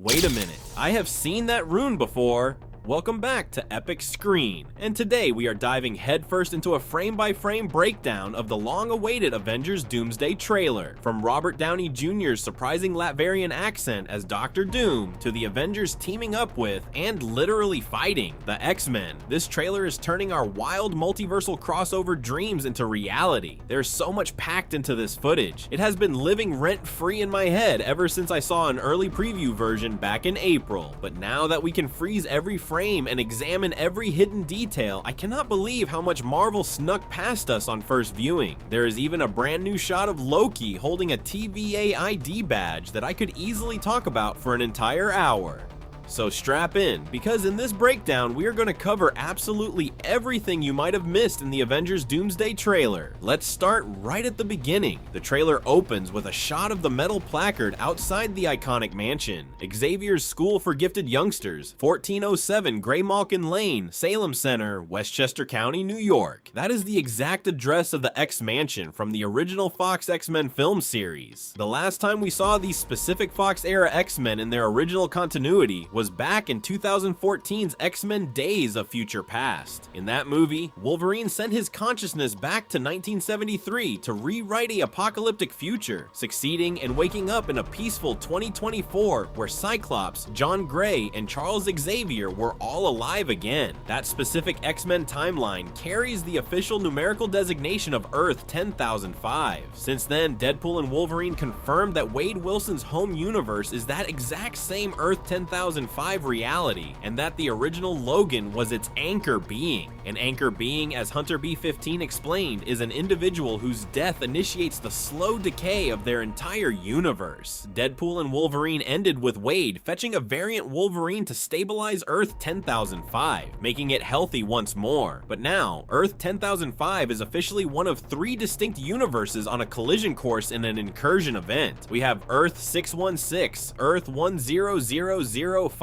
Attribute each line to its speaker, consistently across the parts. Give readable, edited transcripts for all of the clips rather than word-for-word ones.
Speaker 1: Wait a minute, I have seen that rune before. Welcome back to Epic Screen, and today we are diving headfirst into a frame-by-frame breakdown of the long-awaited Avengers Doomsday trailer. From Robert Downey Jr.'s surprising Latvian accent as Dr. Doom, to the Avengers teaming up with, and literally fighting, the X-Men. This trailer is turning our wild multiversal crossover dreams into reality. There's so much packed into this footage. It has been living rent-free in my head ever since I saw an early preview version back in April, but now that we can freeze every frame and examine every hidden detail, I cannot believe how much Marvel snuck past us on first viewing. There is even a brand new shot of Loki holding a TVA ID badge that I could easily talk about for an entire hour. So strap in, because in this breakdown we are going to cover absolutely everything you might have missed in the Avengers Doomsday trailer. Let's start right at the beginning. The trailer opens with a shot of the metal placard outside the iconic mansion. Xavier's School for Gifted Youngsters, 1407 Graymalkin Lane, Salem Center, Westchester County, New York. That is the exact address of the X-Mansion from the original Fox X-Men film series. The last time we saw these specific Fox-era X-Men in their original continuity was back in 2014's X-Men Days of Future Past. In that movie, Wolverine sent his consciousness back to 1973 to rewrite an apocalyptic future, succeeding in waking up in a peaceful 2024 where Cyclops, John Gray, and Charles Xavier were all alive again. That specific X-Men timeline carries the official numerical designation of Earth 10,005. Since then, Deadpool and Wolverine confirmed that Wade Wilson's home universe is that exact same Earth 10,005 reality, and that the original Logan was its anchor being. An anchor being, as Hunter B-15 explained, is an individual whose death initiates the slow decay of their entire universe. Deadpool and Wolverine ended with Wade fetching a variant Wolverine to stabilize Earth 10,005, making it healthy once more. But now, Earth 10,005 is officially one of 3 distinct universes on a collision course in an incursion event. We have Earth 616, Earth 10005,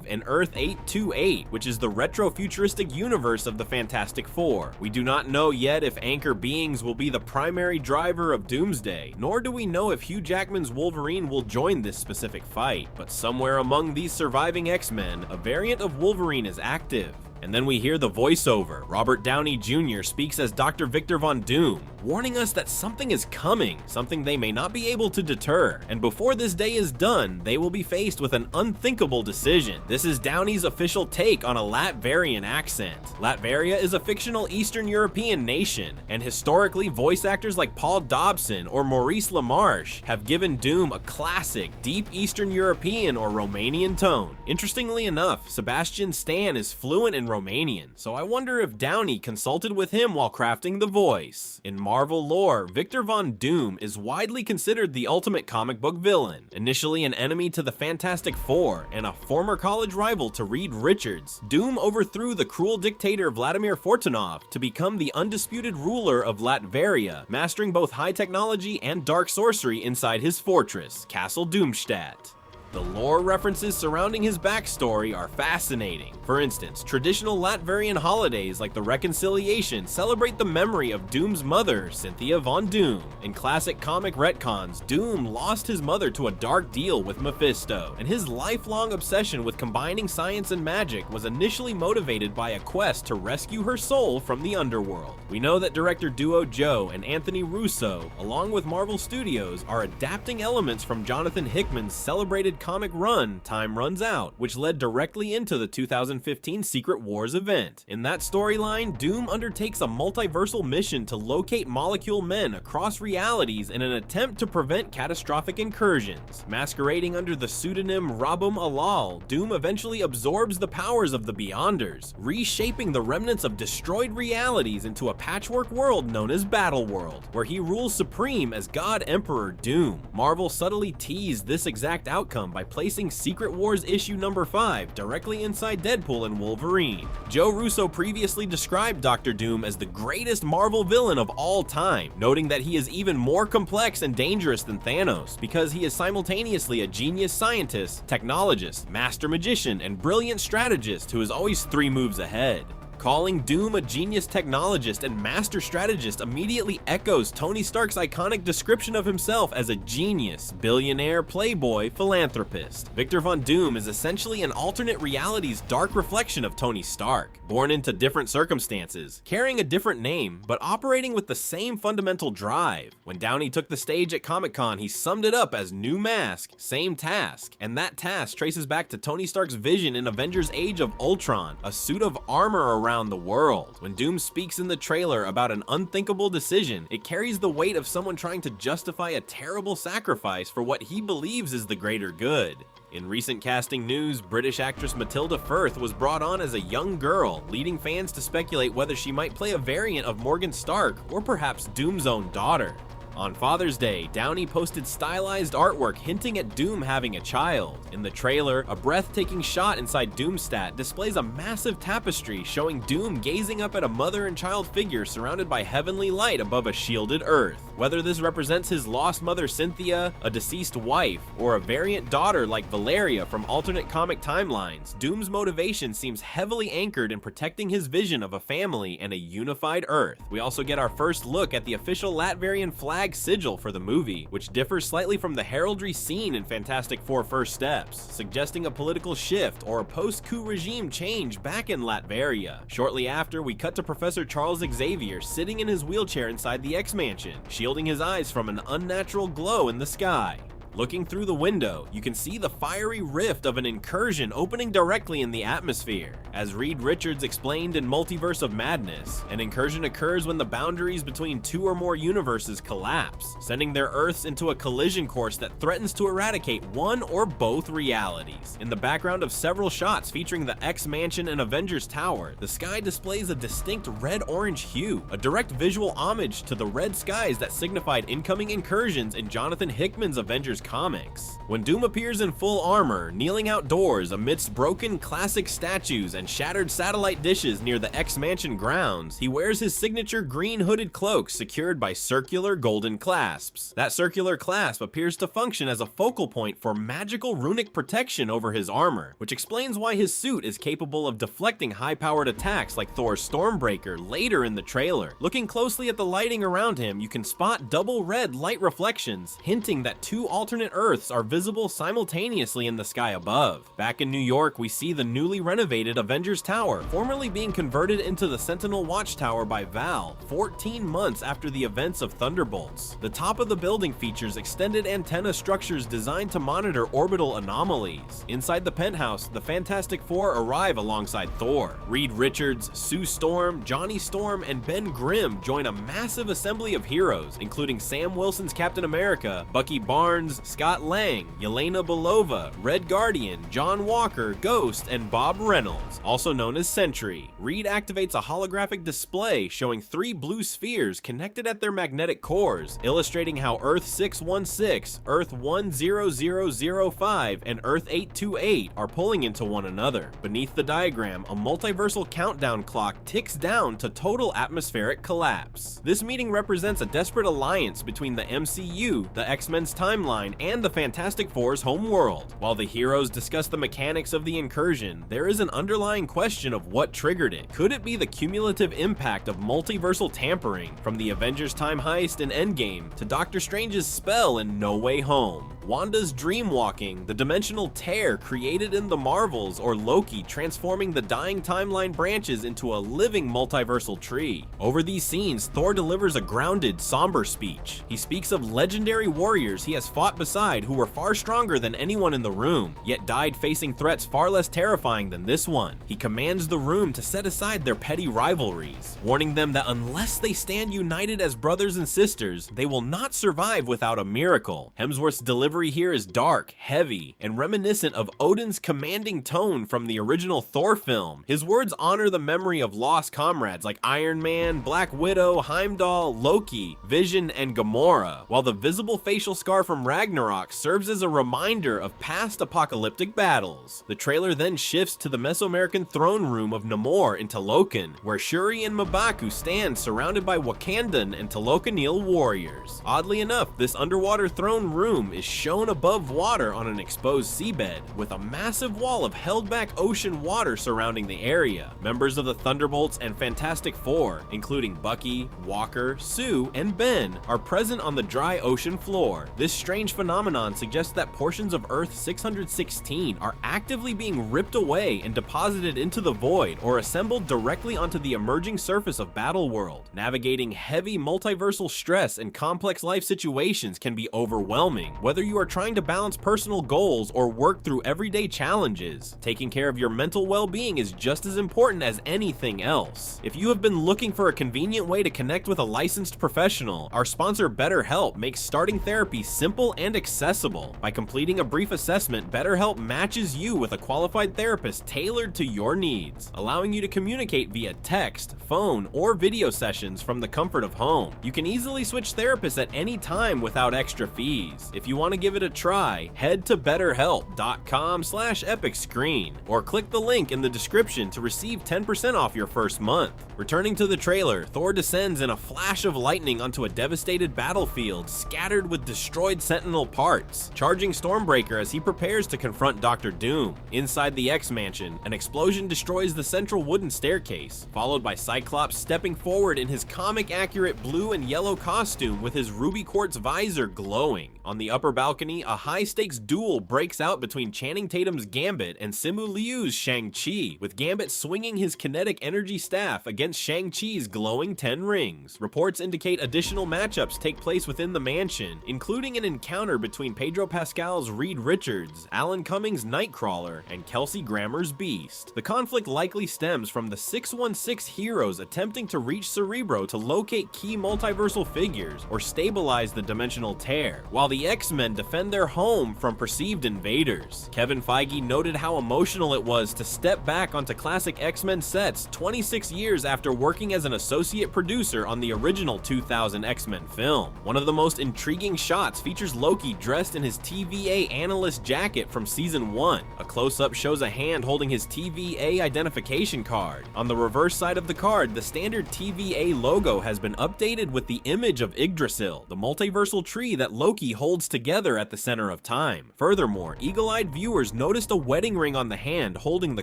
Speaker 1: and Earth 828, which is the retro-futuristic universe of the Fantastic Four. We do not know yet if anchor beings will be the primary driver of Doomsday, nor do we know if Hugh Jackman's Wolverine will join this specific fight, but somewhere among these surviving X-Men, a variant of Wolverine is active. And then we hear the voiceover. Robert Downey Jr. speaks as Dr. Victor Von Doom, warning us that something is coming, something they may not be able to deter. And before this day is done, they will be faced with an unthinkable decision. This is Downey's official take on a Latvian accent. Latveria is a fictional Eastern European nation, and historically, voice actors like Paul Dobson or Maurice LaMarche have given Doom a classic, deep Eastern European or Romanian tone. Interestingly enough, Sebastian Stan is fluent in Romanian, so I wonder if Downey consulted with him while crafting the voice. In Marvel lore, Victor Von Doom is widely considered the ultimate comic book villain. Initially an enemy to the Fantastic Four and a former college rival to Reed Richards, Doom overthrew the cruel dictator Vladimir Fortunov to become the undisputed ruler of Latveria, mastering both high technology and dark sorcery inside his fortress, Castle Doomstadt. The lore references surrounding his backstory are fascinating. For instance, traditional Latvian holidays like the Reconciliation celebrate the memory of Doom's mother, Cynthia Von Doom. In classic comic retcons, Doom lost his mother to a dark deal with Mephisto, and his lifelong obsession with combining science and magic was initially motivated by a quest to rescue her soul from the underworld. We know that director duo Joe and Anthony Russo, along with Marvel Studios, are adapting elements from Jonathan Hickman's celebrated comic run, Time Runs Out, which led directly into the 2015 Secret Wars event. In that storyline, Doom undertakes a multiversal mission to locate molecule men across realities in an attempt to prevent catastrophic incursions. Masquerading under the pseudonym Rabum Alal, Doom eventually absorbs the powers of the Beyonders, reshaping the remnants of destroyed realities into a patchwork world known as Battleworld, where he rules supreme as God Emperor Doom. Marvel subtly teased this exact outcome by placing Secret Wars issue number 5 directly inside Deadpool and Wolverine. Joe Russo previously described Dr. Doom as the greatest Marvel villain of all time, noting that he is even more complex and dangerous than Thanos because he is simultaneously a genius scientist, technologist, master magician, and brilliant strategist who is always 3 moves ahead. Calling Doom a genius technologist and master strategist immediately echoes Tony Stark's iconic description of himself as a genius, billionaire, playboy, philanthropist. Victor Von Doom is essentially an alternate reality's dark reflection of Tony Stark, born into different circumstances, carrying a different name, but operating with the same fundamental drive. When Downey took the stage at Comic-Con, he summed it up as new mask, same task, and that task traces back to Tony Stark's vision in Avengers Age of Ultron, a suit of armor around the world. When Doom speaks in the trailer about an unthinkable decision, it carries the weight of someone trying to justify a terrible sacrifice for what he believes is the greater good. In recent casting news, British actress Matilda Firth was brought on as a young girl, leading fans to speculate whether she might play a variant of Morgan Stark or perhaps Doom's own daughter. On Father's Day, Downey posted stylized artwork hinting at Doom having a child. In the trailer, a breathtaking shot inside Doomstat displays a massive tapestry showing Doom gazing up at a mother and child figure surrounded by heavenly light above a shielded Earth. Whether this represents his lost mother Cynthia, a deceased wife, or a variant daughter like Valeria from alternate comic timelines, Doom's motivation seems heavily anchored in protecting his vision of a family and a unified Earth. We also get our first look at the official Latvian flag sigil for the movie, which differs slightly from the heraldry seen in Fantastic Four First Steps, suggesting a political shift or a post-coup regime change back in Latveria. Shortly after, we cut to Professor Charles Xavier sitting in his wheelchair inside the X-Mansion, shielding his eyes from an unnatural glow in the sky. Looking through the window, you can see the fiery rift of an incursion opening directly in the atmosphere. As Reed Richards explained in Multiverse of Madness, an incursion occurs when the boundaries between two or more universes collapse, sending their Earths into a collision course that threatens to eradicate one or both realities. In the background of several shots featuring the X-Mansion and Avengers Tower, the sky displays a distinct red-orange hue, a direct visual homage to the red skies that signified incoming incursions in Jonathan Hickman's Avengers comics. When Doom appears in full armor, kneeling outdoors amidst broken classic statues and shattered satellite dishes near the X-Mansion grounds, he wears his signature green hooded cloak secured by circular golden clasps. That circular clasp appears to function as a focal point for magical runic protection over his armor, which explains why his suit is capable of deflecting high-powered attacks like Thor's Stormbreaker later in the trailer. Looking closely at the lighting around him, you can spot double red light reflections, hinting that two alternate Earths are visible simultaneously in the sky above. Back in New York, we see the newly renovated Avengers Tower, formerly being converted into the Sentinel Watchtower by Val, 14 months after the events of Thunderbolts. The top of the building features extended antenna structures designed to monitor orbital anomalies. Inside the penthouse, the Fantastic Four arrive alongside Thor. Reed Richards, Sue Storm, Johnny Storm, and Ben Grimm join a massive assembly of heroes, including Sam Wilson's Captain America, Bucky Barnes, Scott Lang, Yelena Belova, Red Guardian, John Walker, Ghost, and Bob Reynolds, also known as Sentry. Reed activates a holographic display showing 3 blue spheres connected at their magnetic cores, illustrating how Earth 616, Earth 10005, and Earth 828 are pulling into one another. Beneath the diagram, a multiversal countdown clock ticks down to total atmospheric collapse. This meeting represents a desperate alliance between the MCU, the X-Men's timeline, and the Fantastic Four's home world. While the heroes discuss the mechanics of the incursion, there is an underlying question of what triggered it. Could it be the cumulative impact of multiversal tampering, from the Avengers time heist in Endgame to Doctor Strange's spell in No Way Home? Wanda's dreamwalking, the dimensional tear created in the Marvels, or Loki transforming the dying timeline branches into a living multiversal tree. Over these scenes, Thor delivers a grounded, somber speech. He speaks of legendary warriors he has fought beside who were far stronger than anyone in the room, yet died facing threats far less terrifying than this one. He commands the room to set aside their petty rivalries, warning them that unless they stand united as brothers and sisters, they will not survive without a miracle. Hemsworth's delivery here is dark, heavy, and reminiscent of Odin's commanding tone from the original Thor film. His words honor the memory of lost comrades like Iron Man, Black Widow, Heimdall, Loki, Vision, and Gamora, while the visible facial scar from Ragnarok Ragnarok serves as a reminder of past apocalyptic battles. The trailer then shifts to the Mesoamerican throne room of Namor in Talokan, where Shuri and M'Baku stand surrounded by Wakandan and Talokanil warriors. Oddly enough, this underwater throne room is shown above water on an exposed seabed, with a massive wall of held-back ocean water surrounding the area. Members of the Thunderbolts and Fantastic Four, including Bucky, Walker, Sue, and Ben, are present on the dry ocean floor. This strange phenomenon suggests that portions of Earth 616 are actively being ripped away and deposited into the void or assembled directly onto the emerging surface of Battleworld. Navigating heavy multiversal stress and complex life situations can be overwhelming, whether you are trying to balance personal goals or work through everyday challenges. Taking care of your mental well-being is just as important as anything else. If you have been looking for a convenient way to connect with a licensed professional, our sponsor BetterHelp makes starting therapy simple and accessible. By completing a brief assessment, BetterHelp matches you with a qualified therapist tailored to your needs, allowing you to communicate via text, phone, or video sessions from the comfort of home. You can easily switch therapists at any time without extra fees. If you want to give it a try, head to betterhelp.com/epicscreen or click the link in the description to receive 10% off your first month. Returning to the trailer, Thor descends in a flash of lightning onto a devastated battlefield scattered with destroyed Sentinel parts, charging Stormbreaker as he prepares to confront Dr. Doom. Inside the X-Mansion, an explosion destroys the central wooden staircase, followed by Cyclops stepping forward in his comic-accurate blue and yellow costume with his ruby quartz visor glowing. On the upper balcony, a high-stakes duel breaks out between Channing Tatum's Gambit and Simu Liu's Shang-Chi, with Gambit swinging his kinetic energy staff against Shang-Chi's glowing 10 rings. Reports indicate additional matchups take place within the mansion, including an encounter between Pedro Pascal's Reed Richards, Alan Cummings' Nightcrawler, and Kelsey Grammer's Beast. The conflict likely stems from the 616 heroes attempting to reach Cerebro to locate key multiversal figures or stabilize the dimensional tear, while the X-Men defend their home from perceived invaders. Kevin Feige noted how emotional it was to step back onto classic X-Men sets 26 years after working as an associate producer on the original 2000 X-Men film. One of the most intriguing shots features Loki dressed in his TVA analyst jacket from season 1. A close-up shows a hand holding his TVA identification card. On the reverse side of the card, the standard TVA logo has been updated with the image of Yggdrasil, the multiversal tree that Loki holds together at the center of time. Furthermore, eagle-eyed viewers noticed a wedding ring on the hand holding the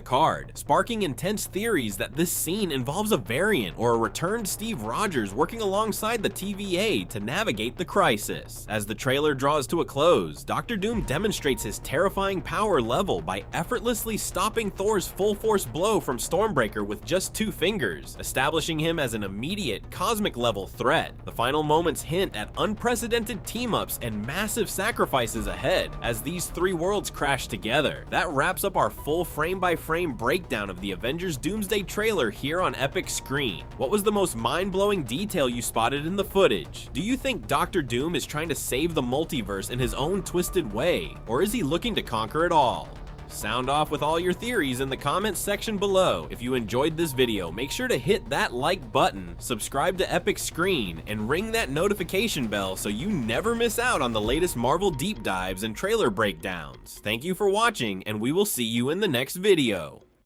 Speaker 1: card, sparking intense theories that this scene involves a variant or a returned Steve Rogers working alongside the TVA to navigate the crisis. As the trailer draws to a close, Dr. Doom demonstrates his terrifying power level by effortlessly stopping Thor's full-force blow from Stormbreaker with just 2 fingers, establishing him as an immediate, cosmic-level threat. The final moments hint at unprecedented team-ups and massive sacrifices ahead as these 3 worlds crash together. That wraps up our full frame-by-frame breakdown of the Avengers Doomsday trailer here on Epic Screen. What was the most mind-blowing detail you spotted in the footage? Do you think Dr. Doom is trying to save the multiverse in his own twisted way, or is he looking to conquer it all? Sound off with all your theories in the comments section below. If you enjoyed this video, make sure to hit that like button, subscribe to Epic Screen, and ring that notification bell so you never miss out on the latest Marvel deep dives and trailer breakdowns. Thank you for watching, and we will see you in the next video.